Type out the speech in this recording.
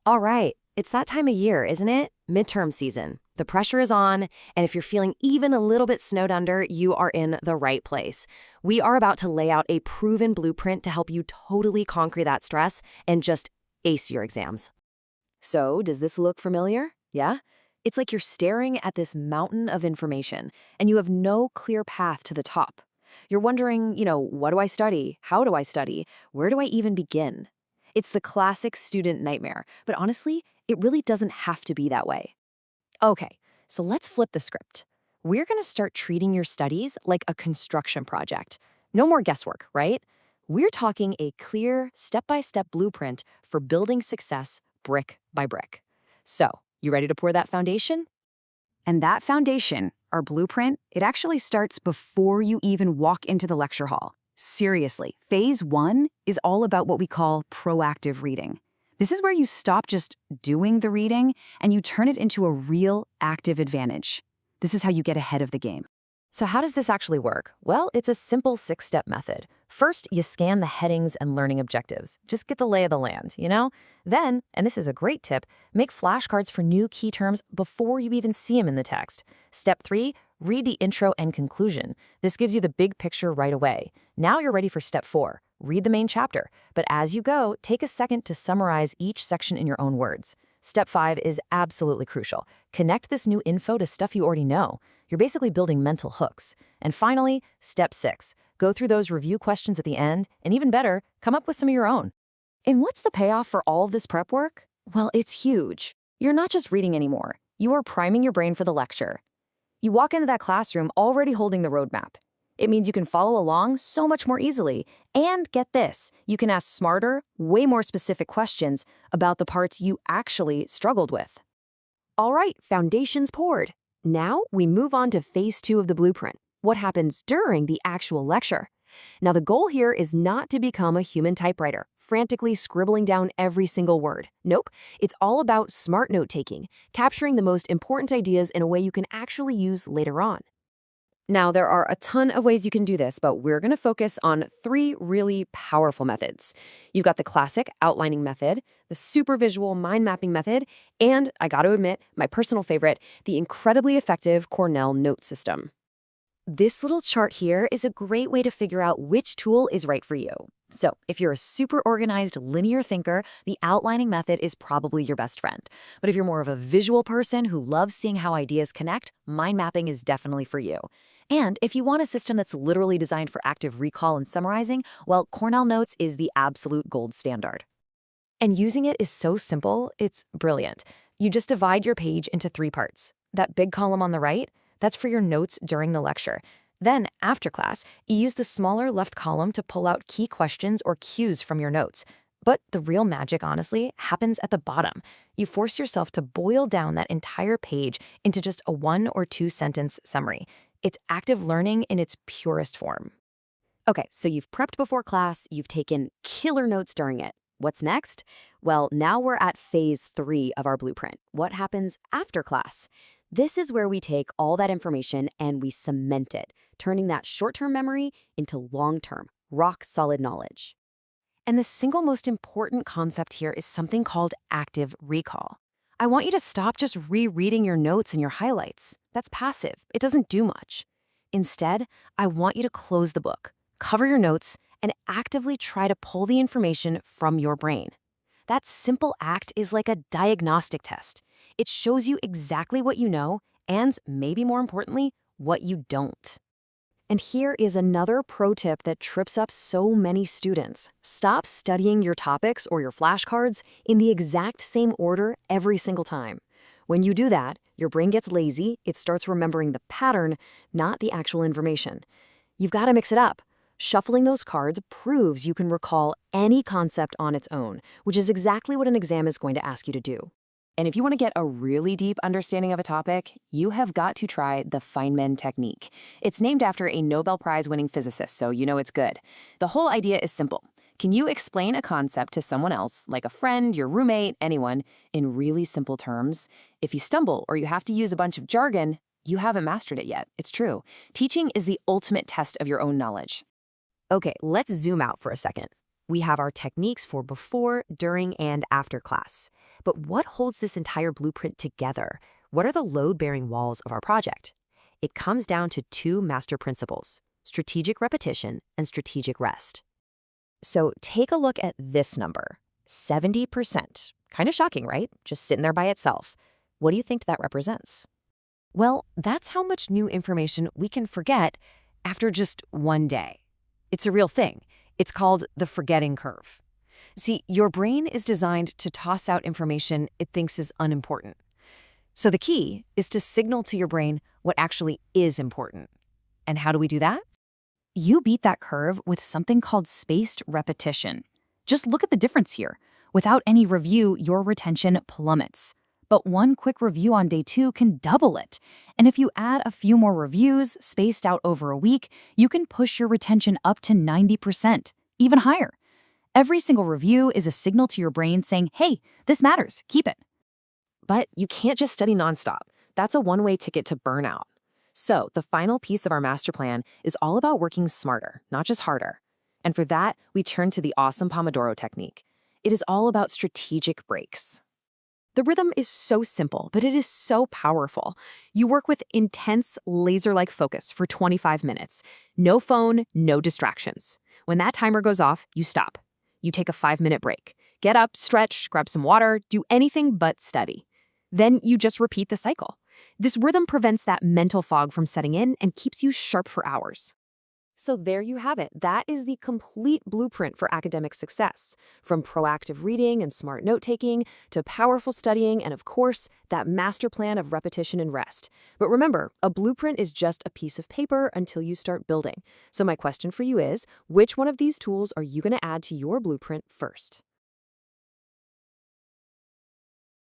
All right, it's that time of year, isn't it? Midterm season. The pressure is on, and if you're feeling even a little bit snowed under, you are in the right place. We are about to lay out a proven blueprint to help you totally conquer that stress and just ace your exams. So, does this look familiar? Yeah? It's like you're staring at this mountain of information, and you have no clear path to the top. You're wondering, what do I study? How do I study? Where do I even begin? It's the classic student nightmare, but honestly, it really doesn't have to be that way. Okay, so let's flip the script. We're going to start treating your studies like a construction project. No more guesswork, right? We're talking a clear, step-by-step blueprint for building success brick by brick. So, you ready to pour that foundation? And that foundation, our blueprint, it actually starts before you even walk into the lecture hall. Seriously, phase one is all about what we call proactive reading. This is where you stop just doing the reading and you turn it into a real active advantage. This is how you get ahead of the game. So how does this actually work? Well, it's a simple 6-step method. First, you scan the headings and learning objectives. Just get the lay of the land, Then, and this is a great tip, make flashcards for new key terms before you even see them in the text. Step 3, read the intro and conclusion. This gives you the big picture right away. Now you're ready for step 4, read the main chapter. But as you go, take a second to summarize each section in your own words. Step 5 is absolutely crucial. Connect this new info to stuff you already know. You're basically building mental hooks. And finally, step 6, go through those review questions at the end, and even better, come up with some of your own. And what's the payoff for all of this prep work? Well, it's huge. You're not just reading anymore. You are priming your brain for the lecture. You walk into that classroom already holding the roadmap. It means you can follow along so much more easily. And get this, you can ask smarter, way more specific questions about the parts you actually struggled with. All right, foundation's poured. Now we move on to phase 2 of the blueprint, what happens during the actual lecture. Now the goal here is not to become a human typewriter, frantically scribbling down every single word. Nope, it's all about smart note-taking, capturing the most important ideas in a way you can actually use later on. Now, there are a ton of ways you can do this, but we're going to focus on 3 really powerful methods. You've got the classic outlining method, the super visual mind mapping method, and, I got to admit, my personal favorite, the incredibly effective Cornell note system. This little chart here is a great way to figure out which tool is right for you. So, if you're a super organized linear thinker, the outlining method is probably your best friend. But if you're more of a visual person who loves seeing how ideas connect, mind mapping is definitely for you. And if you want a system that's literally designed for active recall and summarizing, well, Cornell Notes is the absolute gold standard. And using it is so simple, it's brilliant. You just divide your page into 3 parts. That big column on the right, that's for your notes during the lecture. Then, after class, you use the smaller left column to pull out key questions or cues from your notes. But the real magic, honestly, happens at the bottom. You force yourself to boil down that entire page into just a 1 or 2 sentence summary. It's active learning in its purest form. Okay, so you've prepped before class, you've taken killer notes during it. What's next? Well, now we're at phase 3 of our blueprint. What happens after class? This is where we take all that information and we cement it, turning that short-term memory into long-term, rock-solid knowledge. And the single most important concept here is something called active recall. I want you to stop just rereading your notes and your highlights. That's passive. It doesn't do much. Instead, I want you to close the book, cover your notes, and actively try to pull the information from your brain. That simple act is like a diagnostic test. It shows you exactly what you know and, maybe more importantly, what you don't. And here is another pro tip that trips up so many students. Stop studying your topics or your flashcards in the exact same order every single time. When you do that, your brain gets lazy, it starts remembering the pattern, not the actual information. You've got to mix it up. Shuffling those cards proves you can recall any concept on its own, which is exactly what an exam is going to ask you to do. And if you want to get a really deep understanding of a topic, you have got to try the Feynman technique. It's named after a Nobel Prize-winning physicist, so you know it's good. The whole idea is simple. Can you explain a concept to someone else, like a friend, your roommate, anyone, in really simple terms? If you stumble or you have to use a bunch of jargon, you haven't mastered it yet. It's true. Teaching is the ultimate test of your own knowledge. Okay, let's zoom out for a second. We have our techniques for before, during, and after class. But what holds this entire blueprint together? What are the load-bearing walls of our project? It comes down to two master principles: strategic repetition and strategic rest. So take a look at this number, 70%. Kind of shocking, right? Just sitting there by itself. What do you think that represents? Well, that's how much new information we can forget after just one day. It's a real thing. It's called the forgetting curve. See, your brain is designed to toss out information it thinks is unimportant. So the key is to signal to your brain what actually is important. And how do we do that? You beat that curve with something called spaced repetition. Just look at the difference here. Without any review, your retention plummets. But one quick review on day 2 can double it. And if you add a few more reviews spaced out over a week, you can push your retention up to 90%, even higher. Every single review is a signal to your brain saying, hey, this matters, keep it. But you can't just study nonstop. That's a one-way ticket to burnout. So the final piece of our master plan is all about working smarter, not just harder. And for that, we turn to the awesome Pomodoro technique. It is all about strategic breaks. The rhythm is so simple, but it is so powerful. You work with intense, laser-like focus for 25 minutes. No phone, no distractions. When that timer goes off, you stop. You take a 5-minute break. Get up, stretch, grab some water, do anything but study. Then you just repeat the cycle. This rhythm prevents that mental fog from setting in and keeps you sharp for hours. So there you have it. That is the complete blueprint for academic success. From proactive reading and smart note-taking to powerful studying and, of course, that master plan of repetition and rest. But remember, a blueprint is just a piece of paper until you start building. So my question for you is, which one of these tools are you going to add to your blueprint first?